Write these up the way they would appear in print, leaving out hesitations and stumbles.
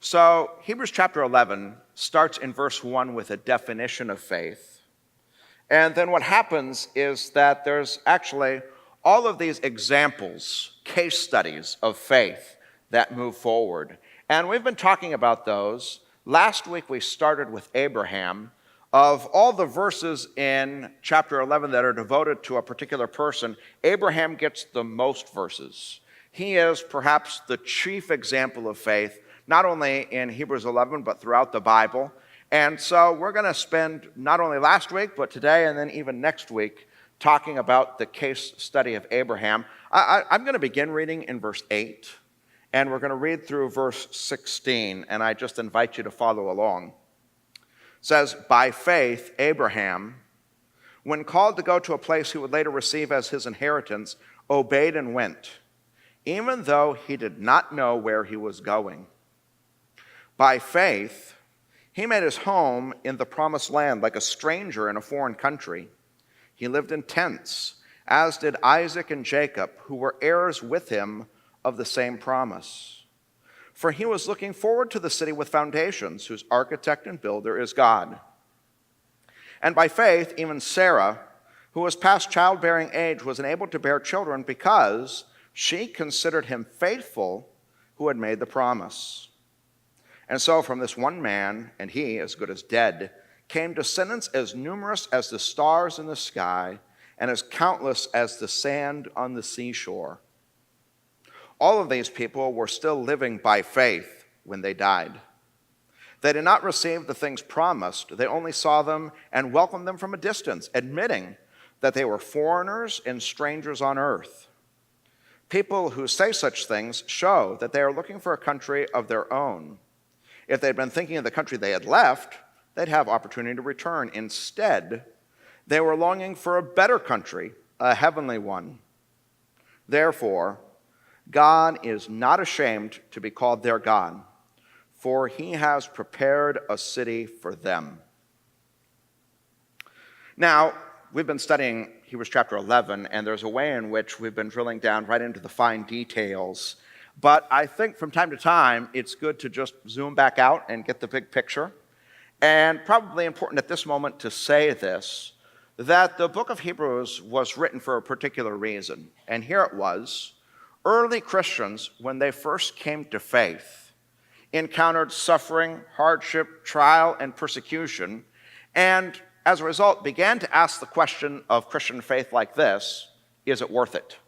So Hebrews chapter 11 starts in verse 1 with a definition of faith. And then what happens is that there's actually all of these examples, case studies of faith that move forward. And we've been talking about those. Last week we started with Abraham. Of all the verses in chapter 11 that are devoted to a particular person, Abraham gets the most verses. He is perhaps the chief example of faith, not only in Hebrews 11, but throughout the Bible. And so we're going to spend not only last week, but today and then even next week talking about the case study of Abraham. I'm going to begin reading in verse 8, and we're going to read through verse 16, and I just invite you to follow along. It says, "By faith, Abraham, when called to go to a place he would later receive as his inheritance, obeyed and went, even though he did not know where he was going. By faith, he made his home in the promised land like a stranger in a foreign country. He lived in tents, as did Isaac and Jacob, who were heirs with him of the same promise. For he was looking forward to the city with foundations, whose architect and builder is God. And by faith, even Sarah, who was past childbearing age, was enabled to bear children because she considered him faithful who had made the promise. And so from this one man, and he as good as dead, came descendants as numerous as the stars in the sky and as countless as the sand on the seashore. All of these people were still living by faith when they died. They did not receive the things promised. They only saw them and welcomed them from a distance, admitting that they were foreigners and strangers on earth. People who say such things show that they are looking for a country of their own. If they'd been thinking of the country they had left, they'd have opportunity to return. Instead, they were longing for a better country, a heavenly one. Therefore, God is not ashamed to be called their God, for he has prepared a city for them." Now, we've been studying Hebrews chapter 11, and there's a way in which we've been drilling down right into the fine details. But I think from time to time, it's good to just zoom back out and get the big picture. And probably important at this moment to say this, that the book of Hebrews was written for a particular reason. And here it was. Early Christians, when they first came to faith, encountered suffering, hardship, trial, and persecution, and as a result began to ask the question of Christian faith like this: is it worth it?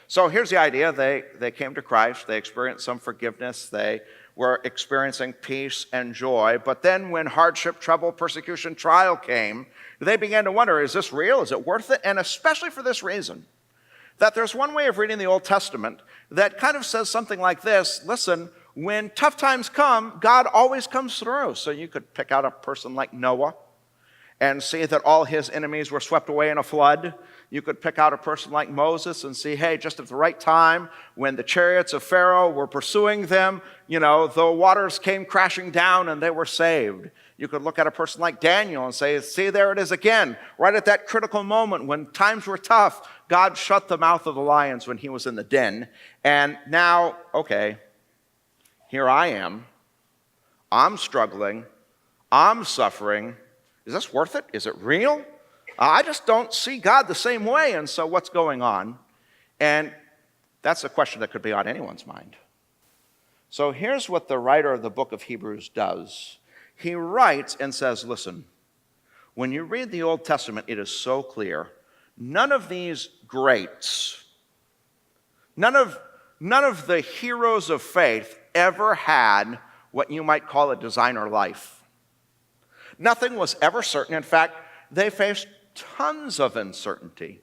So here's the idea. They came to Christ, they experienced some forgiveness, they were experiencing peace and joy, but then when hardship, trouble, persecution, trial came, they began to wonder, is this real? Is it worth it? And especially for this reason, that there's one way of reading the Old Testament that kind of says something like this: listen, when tough times come, God always comes through. So you could pick out a person like Noah and see that all his enemies were swept away in a flood. You could pick out a person like Moses and see, hey, just at the right time, when the chariots of Pharaoh were pursuing them, the waters came crashing down and they were saved. You could look at a person like Daniel and say, see, there it is again. Right at that critical moment when times were tough, God shut the mouth of the lions when he was in the den. And now, okay, here I am. I'm struggling. I'm suffering. Is this worth it? Is it real? I just don't see God the same way. And so what's going on? And that's a question that could be on anyone's mind. So here's what the writer of the book of Hebrews does. He writes and says, listen, when you read the Old Testament, it is so clear. None of these greats, none of the heroes of faith ever had what you might call a designer life. Nothing was ever certain. In fact, they faced tons of uncertainty.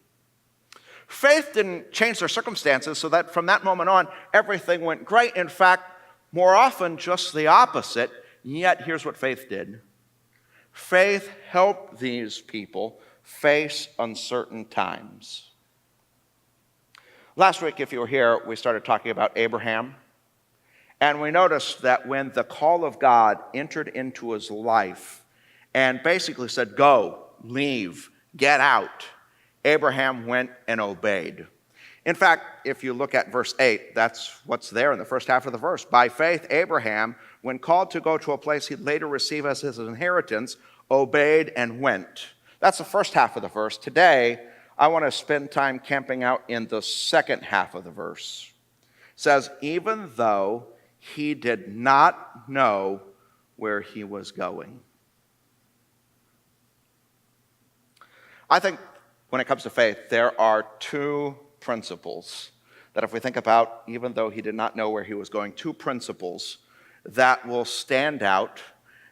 Faith didn't change their circumstances so that from that moment on, everything went great. In fact, more often just the opposite. Yet here's what faith did. Faith helped these people face uncertain times. Last week, if you were here, we started talking about Abraham. And we noticed that when the call of God entered into his life and basically said, go, leave, get out, Abraham went and obeyed. In fact, if you look at verse 8, that's what's there in the first half of the verse. By faith, Abraham, when called to go to a place he'd later receive as his inheritance, obeyed and went. That's the first half of the verse. Today, I want to spend time camping out in the second half of the verse. It says, even though he did not know where he was going. I think when it comes to faith, there are two principles that if we think about, even though he did not know where he was going, two principles that will stand out,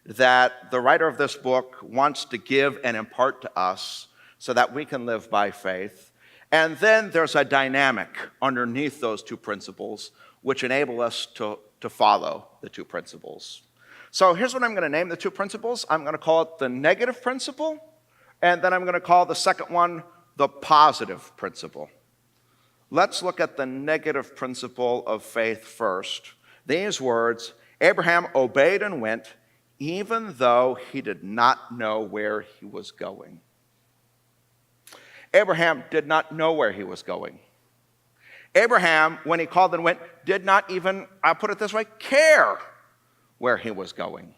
that the writer of this book wants to give and impart to us so that we can live by faith. And then there's a dynamic underneath those two principles which enable us to follow the two principles. So here's what I'm going to name the two principles. I'm going to call it the negative principle, and then I'm going to call the second one the positive principle. Let's look at the negative principle of faith first. These words, Abraham obeyed and went, even though he did not know where he was going. Abraham did not know where he was going. Abraham, when he called and went, did not even, I'll put it this way, care where he was going.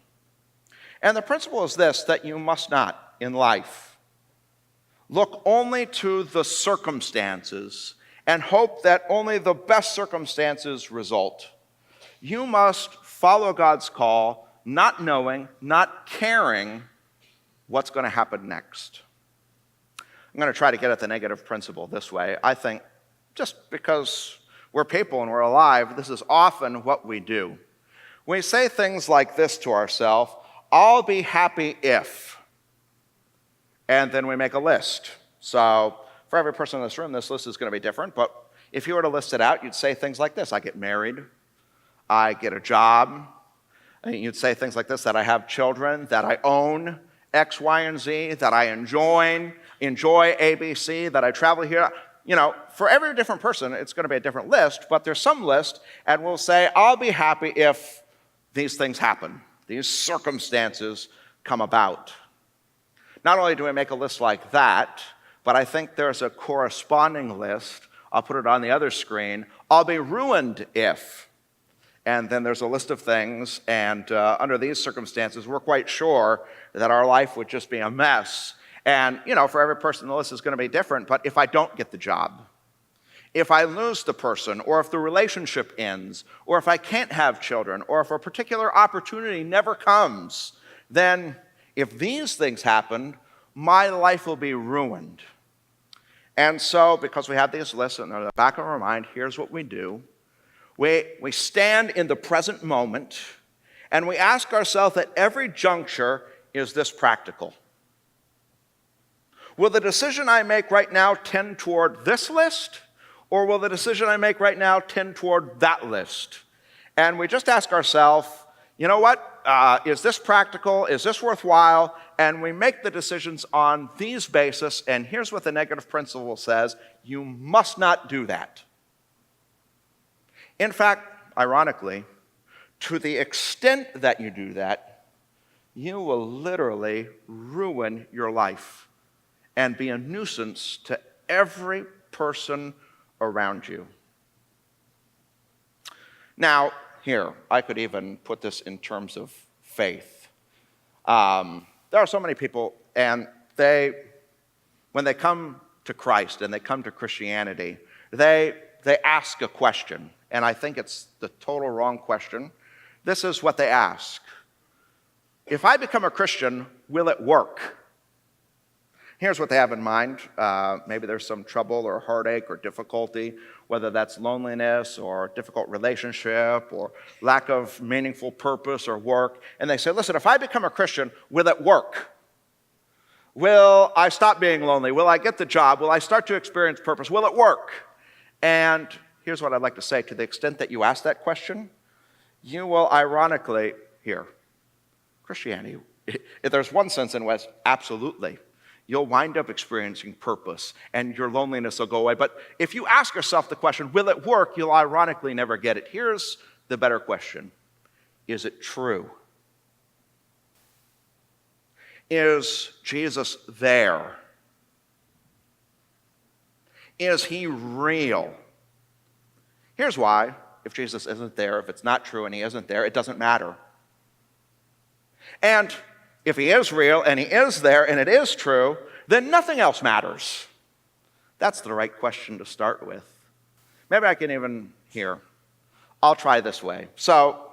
And the principle is this, that you must not, in life, look only to the circumstances and hope that only the best circumstances result. You must follow God's call, not knowing, not caring what's going to happen next. I'm going to try to get at the negative principle this way. I think just because we're people and we're alive, this is often what we do. We say things like this to ourselves, I'll be happy if, and then we make a list. So for every person in this room, this list is going to be different, but if you were to list it out, you'd say things like this, I get married, I get a job, and you'd say things like this, that I have children, that I own X, Y, and Z, that I enjoy ABC, that I travel here. You know, for every different person, it's going to be a different list, but there's some list, and we'll say, I'll be happy if these things happen, these circumstances come about. Not only do we make a list like that, but I think there's a corresponding list. I'll put it on the other screen. I'll be ruined if. And then there's a list of things, and under these circumstances, we're quite sure that our life would just be a mess. And, you know, for every person, the list is going to be different, but if I don't get the job, if I lose the person, or if the relationship ends, or if I can't have children, or if a particular opportunity never comes, then if these things happen, my life will be ruined. And so, because we have these lists and they're in the back of our mind, here's what we do. We stand in the present moment, and we ask ourselves at every juncture, is this practical? Will the decision I make right now tend toward this list, or will the decision I make right now tend toward that list? And we just ask ourselves, you know what? Is this practical? Is this worthwhile? And we make the decisions on these bases, and here's what the negative principle says, you must not do that. In fact, ironically, to the extent that you do that, you will literally ruin your life and be a nuisance to every person around you. Now, here, I could even put this in terms of faith. There are so many people, and when they come to Christ and they come to Christianity, they ask a question, and I think it's the total wrong question. This is what they ask. If I become a Christian, will it work? Here's what they have in mind. Maybe there's some trouble or heartache or difficulty, whether that's loneliness or difficult relationship or lack of meaningful purpose or work. And they say, listen, if I become a Christian, will it work? Will I stop being lonely? Will I get the job? Will I start to experience purpose? Will it work? And here's what I'd like to say. To the extent that you ask that question, you will ironically hear Christianity. If there's one sense in which, absolutely. You'll wind up experiencing purpose, and your loneliness will go away. But if you ask yourself the question, will it work, you'll ironically never get it. Here's the better question. Is it true? Is Jesus there? Is he real? Here's why. If Jesus isn't there, if it's not true and he isn't there, it doesn't matter. And if he is real and he is there and it is true, then nothing else matters. That's the right question to start with. Maybe I can even here. I'll try this way. So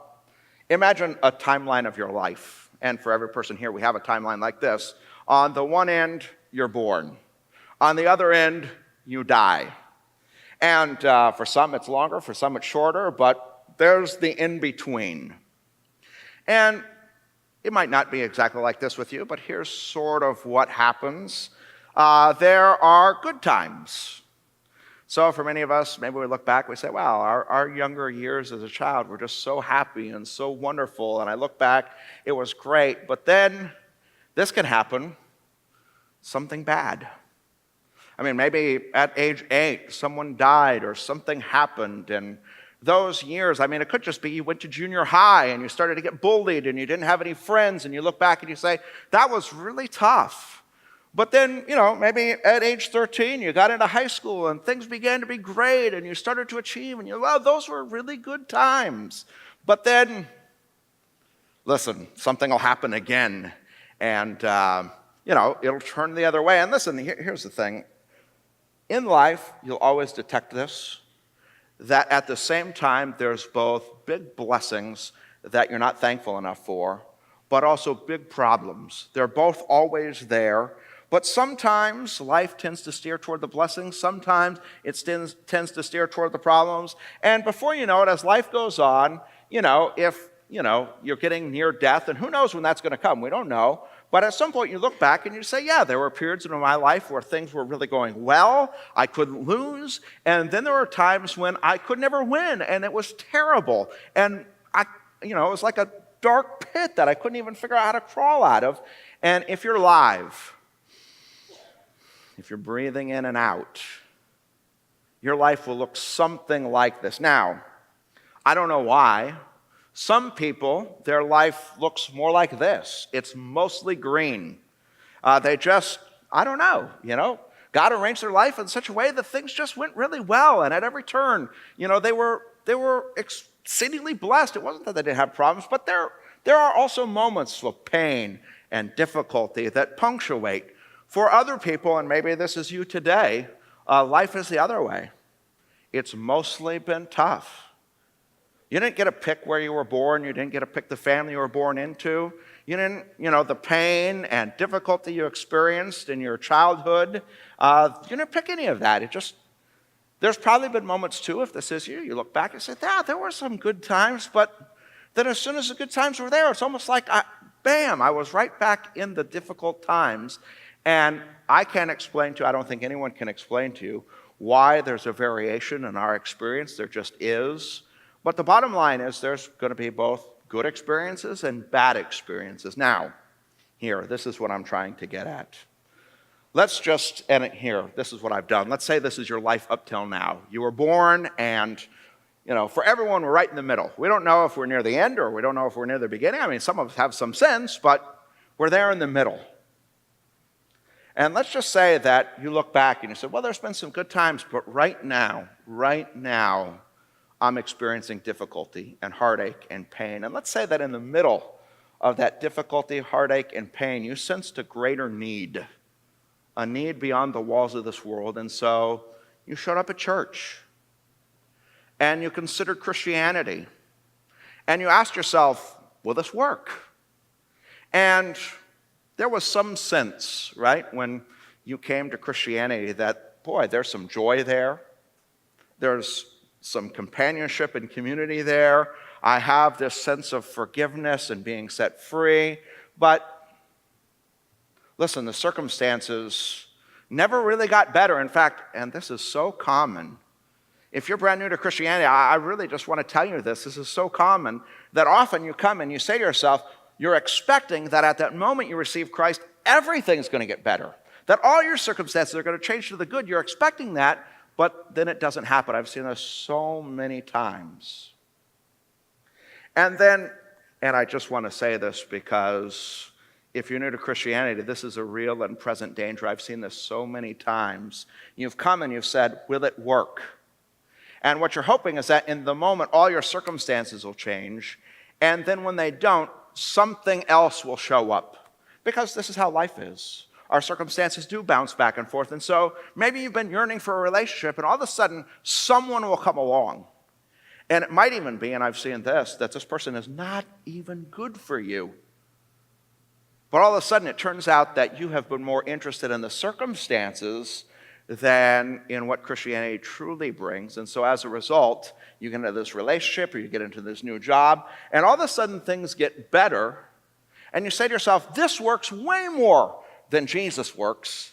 imagine a timeline of your life. And for every person here, we have a timeline like this. On the one end, you're born. On the other end, you die. And for some, it's longer. For some, it's shorter. But there's the in-between. And it might not be exactly like this with you, but here's sort of what happens. There are good times. So for many of us, maybe we look back, we say, wow, our younger years as a child were just so happy and so wonderful. And I look back, it was great. But then this can happen, something bad. I mean, maybe at age 8, someone died or something happened. And those years, I mean, it could just be you went to junior high and you started to get bullied and you didn't have any friends. And you look back and you say, that was really tough. But then, maybe at age 13, you got into high school and things began to be great and you started to achieve and those were really good times. But then, listen, something will happen again and, it'll turn the other way. And listen, here's the thing. In life, you'll always detect this, that at the same time, there's both big blessings that you're not thankful enough for, but also big problems. They're both always there. But sometimes life tends to steer toward the blessings. Sometimes it tends to steer toward the problems. And before you know it, as life goes on, if, you're getting near death, and who knows when that's going to come, we don't know. But at some point you look back and you say, yeah, there were periods in my life where things were really going well. I couldn't lose. And then there were times when I could never win, and it was terrible. And it was like a dark pit that I couldn't even figure out how to crawl out of. And if you're alive, if you're breathing in and out, your life will look something like this. Now, I don't know why. Some people, their life looks more like this. It's mostly green. They just, I don't know, God arranged their life in such a way that things just went really well. And at every turn, they were exceedingly blessed. It wasn't that they didn't have problems, but there are also moments of pain and difficulty that punctuate. For other people, and maybe this is you today, life is the other way. It's mostly been tough. You didn't get to pick where you were born. You didn't get to pick the family you were born into. You didn't, the pain and difficulty you experienced in your childhood, you didn't pick any of that. There's probably been moments too, if this is you, you look back and say, yeah, there were some good times, but then as soon as the good times were there, it's almost like, bam, I was right back in the difficult times. And I can't explain to you, I don't think anyone can explain to you why there's a variation in our experience. There just is. But the bottom line is there's going to be both good experiences and bad experiences. Now, here, this is what I'm trying to get at. Let's just, and here, this is what I've done. Let's say this is your life up till now. You were born and, for everyone, we're right in the middle. We don't know if we're near the end or we don't know if we're near the beginning. I mean, some of us have some sense, but we're there in the middle. And let's just say that you look back and you say, well, there's been some good times, but right now, I'm experiencing difficulty and heartache and pain. And let's say that in the middle of that difficulty, heartache, and pain, you sensed a greater need, a need beyond the walls of this world. And so you showed up at church and you considered Christianity and you asked yourself, will this work? And there was some sense, right, when you came to Christianity that, boy, there's some joy there. There's some companionship and community there. I have this sense of forgiveness and being set free. But listen, the circumstances never really got better. In fact, and this is so common, if you're brand new to Christianity, I really just want to tell you this. This is so common that often you come and you say to yourself, you're expecting that at that moment you receive Christ, everything's going to get better. That all your circumstances are going to change to the good. You're expecting that, but then it doesn't happen. I've seen this so many times. And I just want to say this because if you're new to Christianity, this is a real and present danger. I've seen this so many times. You've come and you've said, will it work? And what you're hoping is that in the moment, all your circumstances will change. And then when they don't, something else will show up. Because this is how life is. Our circumstances do bounce back and forth. And so maybe you've been yearning for a relationship, and all of a sudden, someone will come along. And it might even be, and I've seen this, that this person is not even good for you. But all of a sudden, it turns out that you have been more interested in the circumstances than in what Christianity truly brings. And so as a result, you get into this relationship or you get into this new job, and all of a sudden things get better, and you say to yourself, this works way more than Jesus works.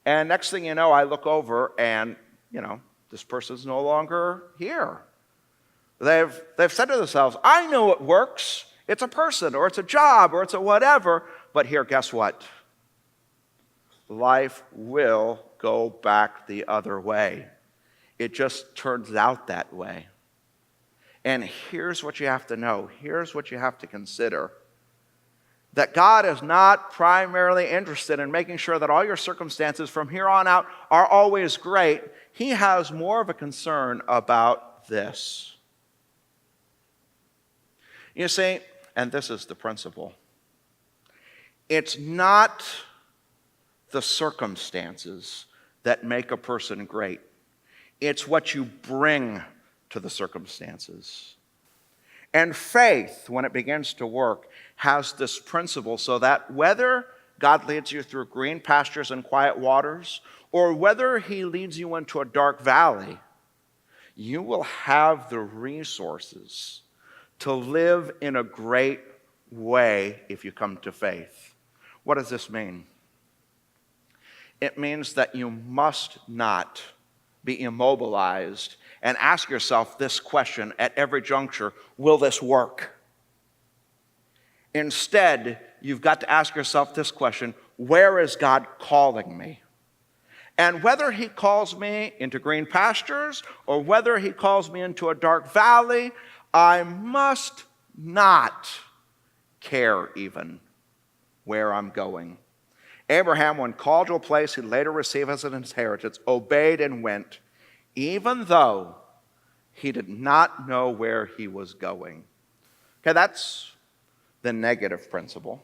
And next thing you know, I look over and, this person's no longer here. They've said to themselves, I know it works. It's a person, or it's a job, or it's a whatever. But here, guess what? Life will go back the other way. It just turns out that way. And here's what you have to know. Here's what you have to consider. That God is not primarily interested in making sure that all your circumstances from here on out are always great. He has more of a concern about this. You see, and this is the principle, it's not the circumstances that make a person great. It's what you bring to the circumstances. And faith, when it begins to work, has this principle so that whether God leads you through green pastures and quiet waters, or whether he leads you into a dark valley, you will have the resources to live in a great way if you come to faith. What does this mean? It means that you must not be immobilized and ask yourself this question at every juncture, will this work? Instead, you've got to ask yourself this question, where is God calling me? And whether he calls me into green pastures or whether he calls me into a dark valley, I must not care even where I'm going. Abraham, when called to a place he'd later receive as an inheritance, obeyed and went, even though he did not know where he was going. Okay, that's the negative principle.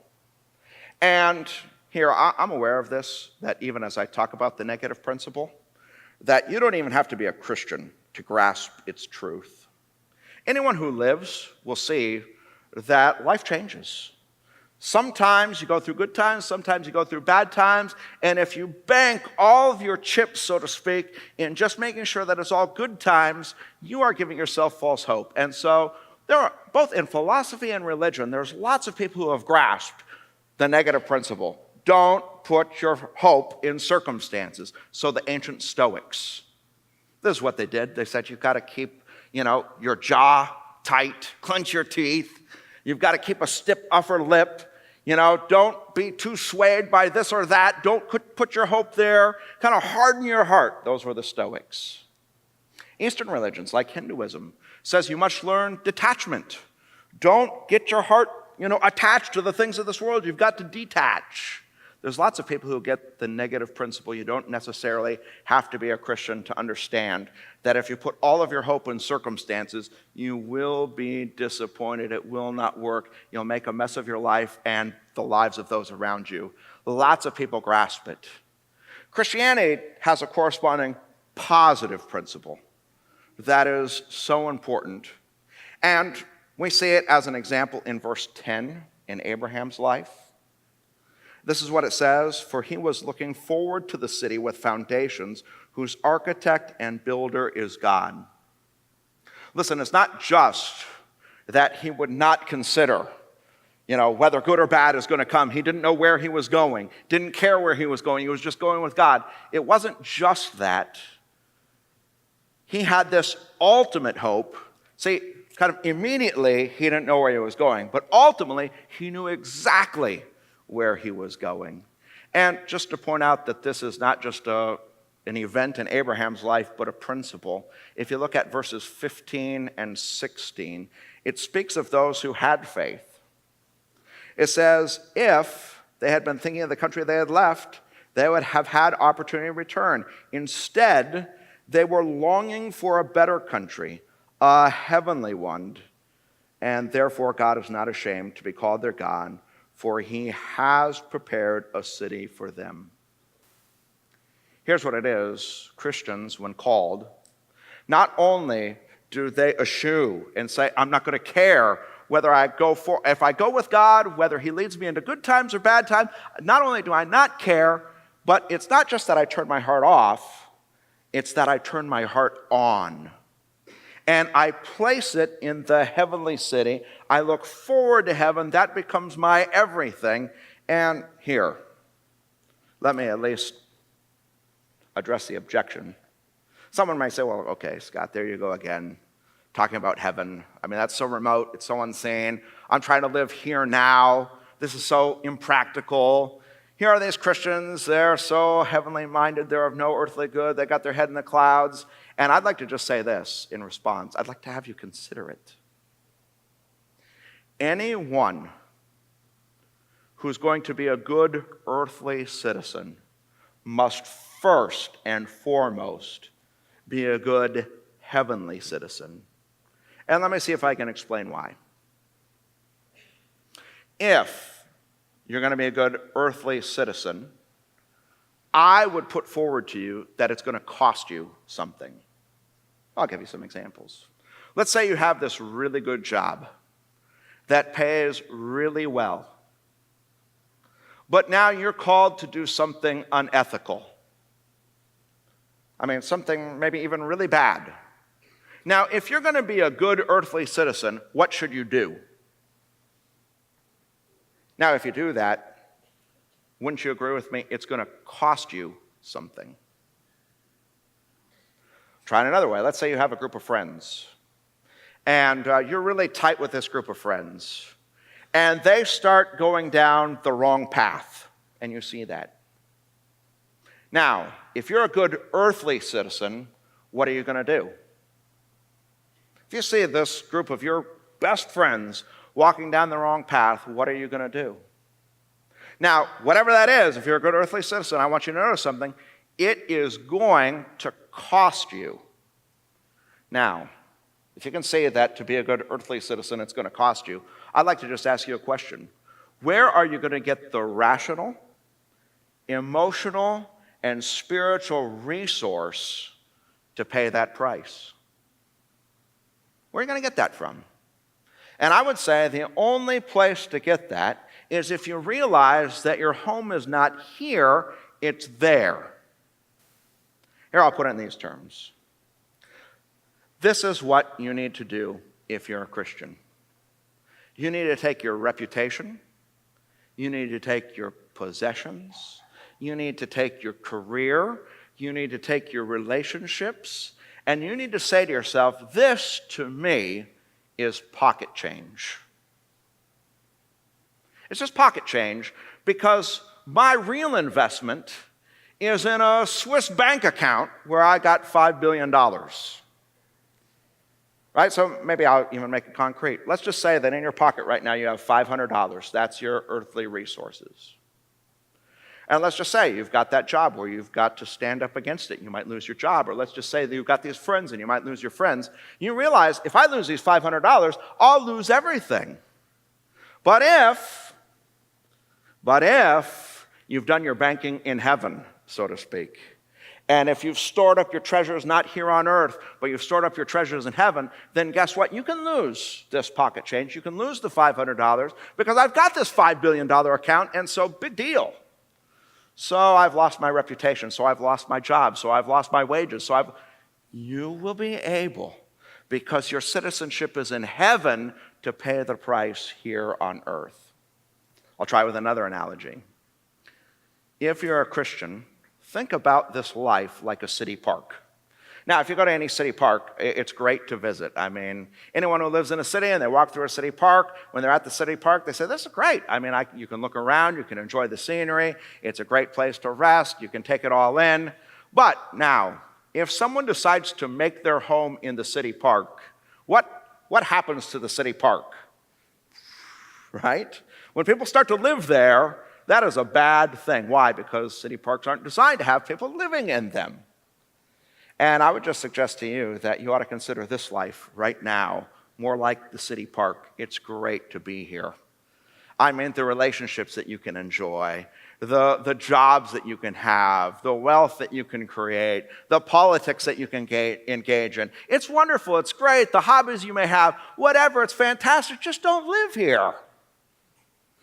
And here, I'm aware of this, that even as I talk about the negative principle, that you don't even have to be a Christian to grasp its truth. Anyone who lives will see that life changes. Sometimes you go through good times, sometimes you go through bad times, and if you bank all of your chips, so to speak, in just making sure that it's all good times, you are giving yourself false hope. And so there are, both in philosophy and religion, there's lots of people who have grasped the negative principle. Don't put your hope in circumstances. So the ancient Stoics, this is what they did. They said you've got to keep, your jaw tight, clench your teeth. You've got to keep a stiff upper lip. Don't be too swayed by this or that. Don't put your hope there. Kind of harden your heart. Those were the Stoics. Eastern religions, like Hinduism, says you must learn detachment. Don't get your heart, attached to the things of this world. You've got to detach. There's lots of people who get the negative principle. You don't necessarily have to be a Christian to understand that if you put all of your hope in circumstances, you will be disappointed. It will not work. You'll make a mess of your life and the lives of those around you. Lots of people grasp it. Christianity has a corresponding positive principle that is so important. And we see it as an example in verse 10 in Abraham's life. This is what it says, for he was looking forward to the city with foundations, whose architect and builder is God. Listen, it's not just that he would not consider, whether good or bad is going to come. He didn't know where he was going, didn't care where he was going. He was just going with God. It wasn't just that. He had this ultimate hope. See, kind of immediately, he didn't know where he was going, but ultimately, he knew exactly where he was going. And just to point out that this is not just an event in Abraham's life, but a principle. If you look at verses 15 and 16, it speaks of those who had faith. It says, if they had been thinking of the country they had left, they would have had opportunity to return. Instead, They were longing for a better country, a heavenly one, and therefore God is not ashamed to be called their God, for he has prepared a city for them. Here's what it is, Christians, when called, not only do they eschew and say, I'm not going to care whether if I go with God, whether he leads me into good times or bad times, not only do I not care, but it's not just that I turn my heart off, it's that I turn my heart on. And I place it in the heavenly city. I look forward to heaven. That becomes my everything. And here, let me at least address the objection. Someone might say, well, okay, Scott, there you go again, talking about heaven. I mean, that's so remote. It's so insane. I'm trying to live here now. This is so impractical. Here are these Christians. They're so heavenly minded. They're of no earthly good. They got their head in the clouds. And I'd like to just say this in response. I'd like to have you consider it. Anyone who's going to be a good earthly citizen must first and foremost be a good heavenly citizen. And let me see if I can explain why. If you're going to be a good earthly citizen, I would put forward to you that it's going to cost you something. I'll give you some examples. Let's say you have this really good job that pays really well, but now you're called to do something unethical. I mean, something maybe even really bad. Now, if you're going to be a good earthly citizen, what should you do? Now, if you do that, wouldn't you agree with me? It's going to cost you something. Try it another way. Let's say you have a group of friends, and you're really tight with this group of friends, and they start going down the wrong path, and you see that. Now, if you're a good earthly citizen, what are you going to do? If you see this group of your best friends walking down the wrong path, what are you going to do? Now, whatever that is, if you're a good earthly citizen, I want you to notice something. It is going to cost you. Now, if you can say that to be a good earthly citizen, it's going to cost you, I'd like to just ask you a question. Where are you going to get the rational, emotional, and spiritual resource to pay that price? Where are you going to get that from? And I would say the only place to get that is if you realize that your home is not here, it's there. Here, I'll put it in these terms. This is what you need to do if you're a Christian. You need to take your reputation. You need to take your possessions. You need to take your career. You need to take your relationships. And you need to say to yourself, this to me is pocket change. It's just pocket change because my real investment is in a Swiss bank account where I got $5 billion. Right? So maybe I'll even make it concrete. Let's just say that in your pocket right now you have $500. That's your earthly resources. And let's just say you've got that job where you've got to stand up against it. You might lose your job. Or let's just say that you've got these friends and you might lose your friends. You realize, if I lose these $500, I'll lose everything. But if you've done your banking in heaven, so to speak, and if you've stored up your treasures not here on earth, but you've stored up your treasures in heaven, then guess what? You can lose this pocket change. You can lose the $500 because I've got this $5 billion account, and so big deal. So I've lost my reputation, so I've lost my job, so I've lost my wages, you will be able, because your citizenship is in heaven, to pay the price here on earth. I'll try with another analogy. If you're a Christian, think about this life like a city park. Now, if you go to any city park, it's great to visit. I mean, anyone who lives in a city and they walk through a city park, when they're at the city park, they say, this is great. I mean, you can look around, you can enjoy the scenery, it's a great place to rest, you can take it all in. But now, if someone decides to make their home in the city park, what happens to the city park? Right? When people start to live there, that is a bad thing. Why? Because city parks aren't designed to have people living in them. And I would just suggest to you that you ought to consider this life right now more like the city park. It's great to be here. I mean, the relationships that you can enjoy, the jobs that you can have, the wealth that you can create, the politics that you can engage in. It's wonderful. It's great. The hobbies you may have, whatever, it's fantastic. Just don't live here.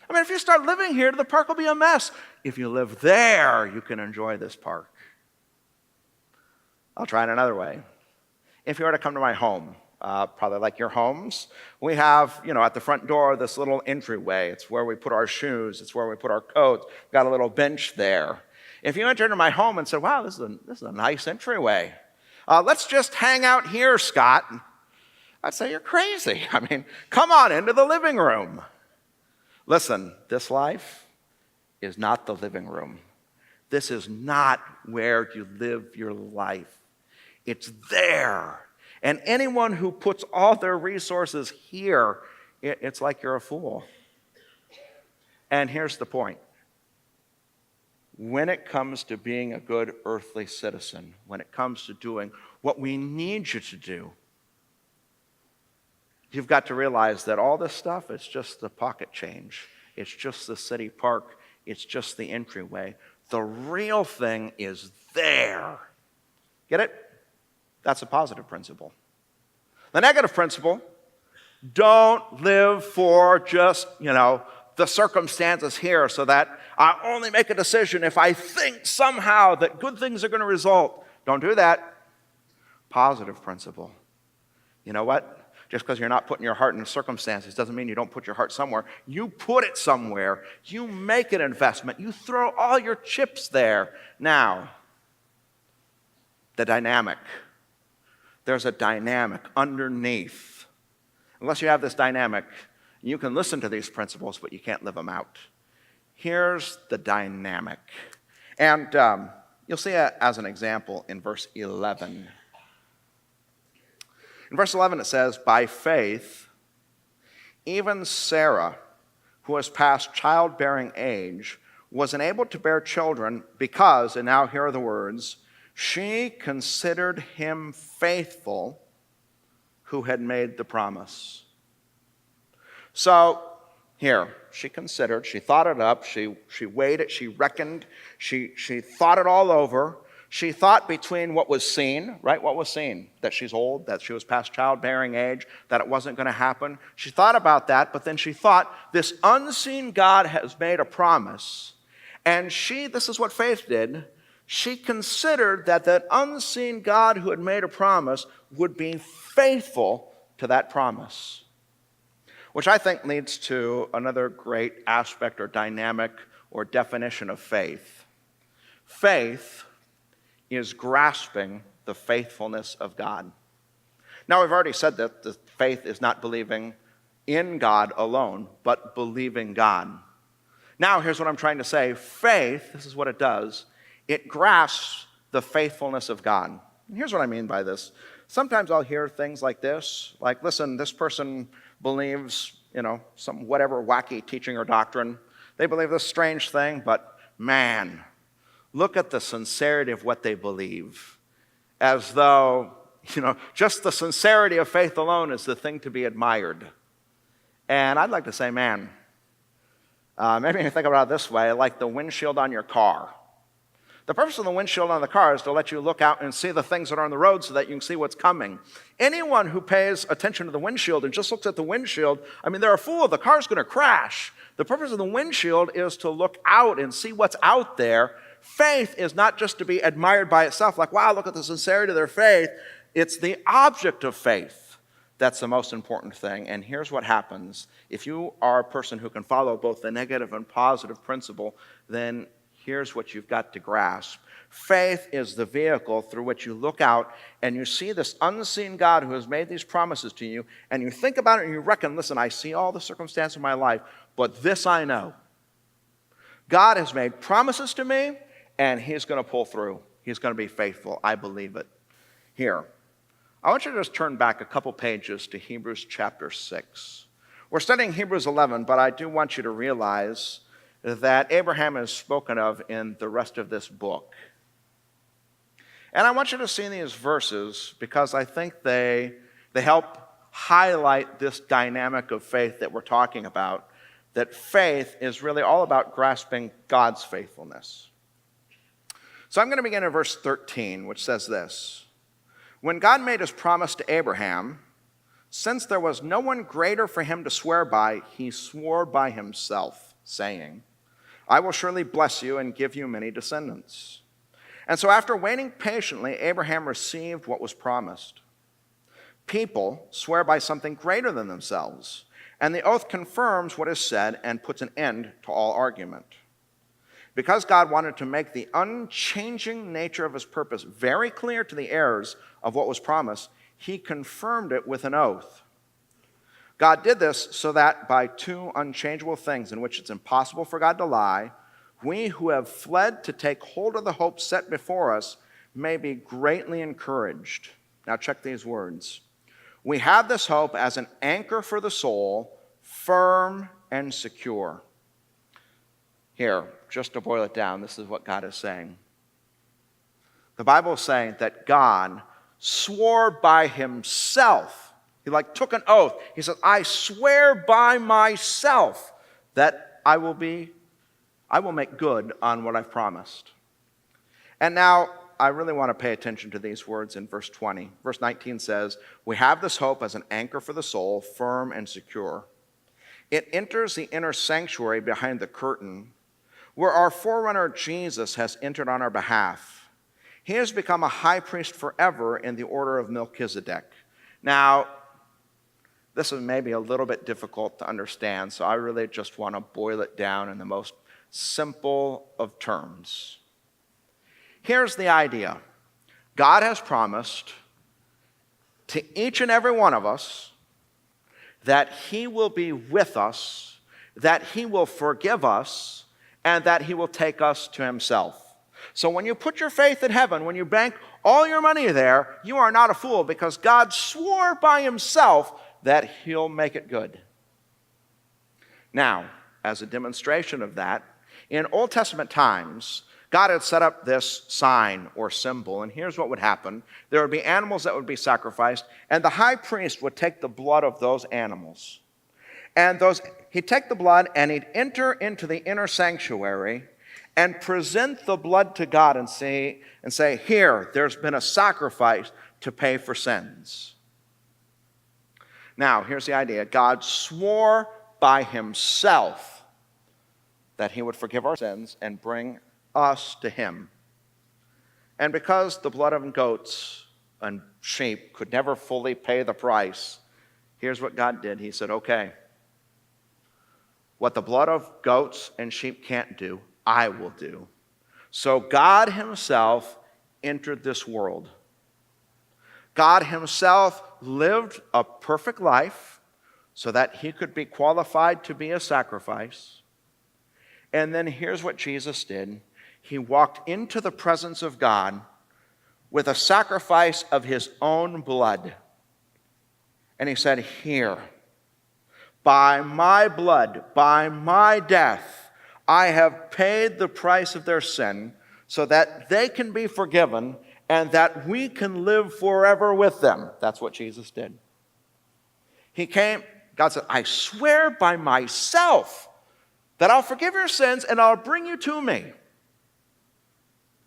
I mean, if you start living here, the park will be a mess. If you live there, you can enjoy this park. I'll try it another way. If you were to come to my home, probably like your homes, we have, at the front door, this little entryway. It's where we put our shoes. It's where we put our coats. We've got a little bench there. If you entered into my home and said, wow, this is a nice entryway. Let's just hang out here, Scott. I'd say you're crazy. I mean, come on into the living room. Listen, this life is not the living room. This is not where you live your life. It's there. And anyone who puts all their resources here, it's like you're a fool. And here's the point. When it comes to being a good earthly citizen, when it comes to doing what we need you to do, you've got to realize that all this stuff is just the pocket change. It's just the city park. It's just the entryway. The real thing is there. Get it? That's a positive principle. The negative principle, don't live for just, the circumstances here so that I only make a decision if I think somehow that good things are going to result. Don't do that. Positive principle. You know what? Just because you're not putting your heart in circumstances doesn't mean you don't put your heart somewhere. You put it somewhere. You make an investment. You throw all your chips there. Now, the dynamic. There's a dynamic underneath. Unless you have this dynamic, you can listen to these principles, but you can't live them out. Here's the dynamic. And you'll see it as an example in verse 11. In verse 11 it says, by faith, even Sarah, who was past childbearing age, was enabled to bear children because, and now here are the words, she considered him faithful who had made the promise. So here, she considered, she thought it up, she weighed it, she reckoned, she thought it all over. She thought between what was seen, right? What was seen? That she's old, that she was past childbearing age, that it wasn't going to happen. She thought about that, but then she thought, this unseen God has made a promise. And this is what faith did, she considered that unseen God who had made a promise would be faithful to that promise. Which I think leads to another great aspect or dynamic or definition of faith. Faith is grasping the faithfulness of God. Now, we've already said that the faith is not believing in God alone, but believing God. Now, here's what I'm trying to say. Faith, this is what it does. It grasps the faithfulness of God. And here's what I mean by this. Sometimes I'll hear things like this, like, listen, this person believes, some whatever wacky teaching or doctrine. They believe this strange thing, but man, look at the sincerity of what they believe. As though, just the sincerity of faith alone is the thing to be admired. And I'd like to say, man, maybe you think about it this way, like the windshield on your car. The purpose of the windshield on the car is to let you look out and see the things that are on the road so that you can see what's coming. Anyone who pays attention to the windshield and just looks at the windshield, they're a fool. The car's going to crash. The purpose of the windshield is to look out and see what's out there. Faith is not just to be admired by itself, like, wow, look at the sincerity of their faith. It's the object of faith that's the most important thing. And here's what happens. If you are a person who can follow both the negative and positive principle, then here's what you've got to grasp. Faith is the vehicle through which you look out and you see this unseen God who has made these promises to you, and you think about it and you reckon, listen, I see all the circumstances of my life, but this I know. God has made promises to me, and he's going to pull through. He's going to be faithful. I believe it. Here, I want you to just turn back a couple pages to Hebrews chapter 6. We're studying Hebrews 11, but I do want you to realize that Abraham is spoken of in the rest of this book. And I want you to see these verses because I think they help highlight this dynamic of faith that we're talking about, that faith is really all about grasping God's faithfulness. So I'm going to begin in verse 13, which says this: When God made his promise to Abraham, since there was no one greater for him to swear by, he swore by himself, saying, I will surely bless you and give you many descendants. And so after waiting patiently, Abraham received what was promised. People swear by something greater than themselves, and the oath confirms what is said and puts an end to all argument. Because God wanted to make the unchanging nature of his purpose very clear to the heirs of what was promised, he confirmed it with an oath. God did this so that by two unchangeable things in which it's impossible for God to lie, we who have fled to take hold of the hope set before us may be greatly encouraged. Now check these words. We have this hope as an anchor for the soul, firm and secure. Here, just to boil it down, this is what God is saying. The Bible is saying that God swore by himself. He took an oath. He said, I swear by myself that I will make good on what I've promised. And now, I really want to pay attention to these words in verse 20. Verse 19 says, we have this hope as an anchor for the soul, firm and secure. It enters the inner sanctuary behind the curtain, where our forerunner Jesus has entered on our behalf. He has become a high priest forever in the order of Melchizedek. Now, this is maybe a little bit difficult to understand, so I really just want to boil it down in the most simple of terms. Here's the idea. God has promised to each and every one of us that he will be with us, that he will forgive us, and that he will take us to himself. So when you put your faith in heaven, when you bank all your money there, you are not a fool, because God swore by himself that he'll make it good. Now, as a demonstration of that, in Old Testament times, God had set up this sign or symbol, and here's what would happen. There would be animals that would be sacrificed, and the high priest would take the blood of those animals. And he'd take the blood and he'd enter into the inner sanctuary and present the blood to God and say, here, there's been a sacrifice to pay for sins. Now, here's the idea. God swore by himself that he would forgive our sins and bring us to him. And because the blood of goats and sheep could never fully pay the price, here's what God did. He said, okay, what the blood of goats and sheep can't do, I will do. So God himself entered this world. God himself lived a perfect life so that he could be qualified to be a sacrifice. And then here's what Jesus did. He walked into the presence of God with a sacrifice of his own blood. And he said, here, by my blood, by my death, I have paid the price of their sin so that they can be forgiven and that we can live forever with them. That's what Jesus did. He came, God said, I swear by myself that I'll forgive your sins and I'll bring you to me.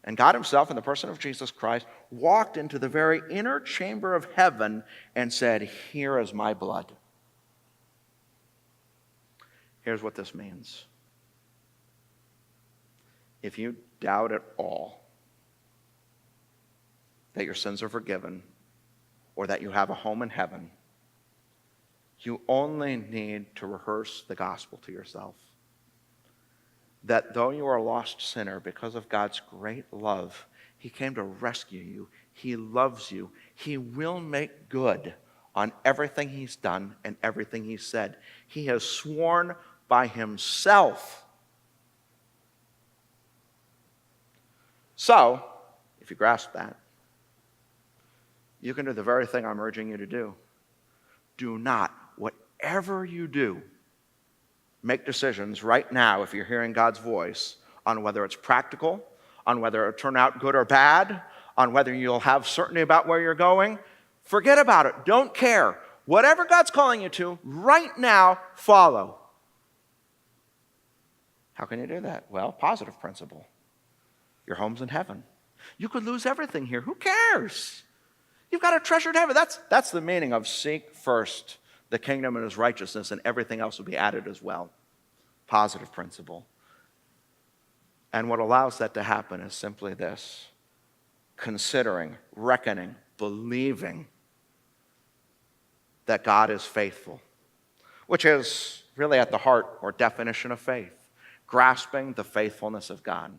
And God himself, in the person of Jesus Christ, walked into the very inner chamber of heaven and said, here is my blood. Here's what this means. If you doubt at all that your sins are forgiven or that you have a home in heaven, you only need to rehearse the gospel to yourself. That though you are a lost sinner, because of God's great love, he came to rescue you. He loves you. He will make good on everything he's done and everything he said. He has sworn by himself. So, if you grasp that, you can do the very thing I'm urging you to do. Do not, whatever you do, make decisions right now, if you're hearing God's voice, on whether it's practical, on whether it'll turn out good or bad, on whether you'll have certainty about where you're going, forget about it. Don't care. Whatever God's calling you to, right now, follow. How can you do that? Well, positive principle. Your home's in heaven. You could lose everything here. Who cares? You've got a treasured heaven. That's the meaning of seek first the kingdom and his righteousness, and everything else will be added as well. Positive principle. And what allows that to happen is simply this: considering, reckoning, believing that God is faithful, which is really at the heart or definition of faith, grasping the faithfulness of God.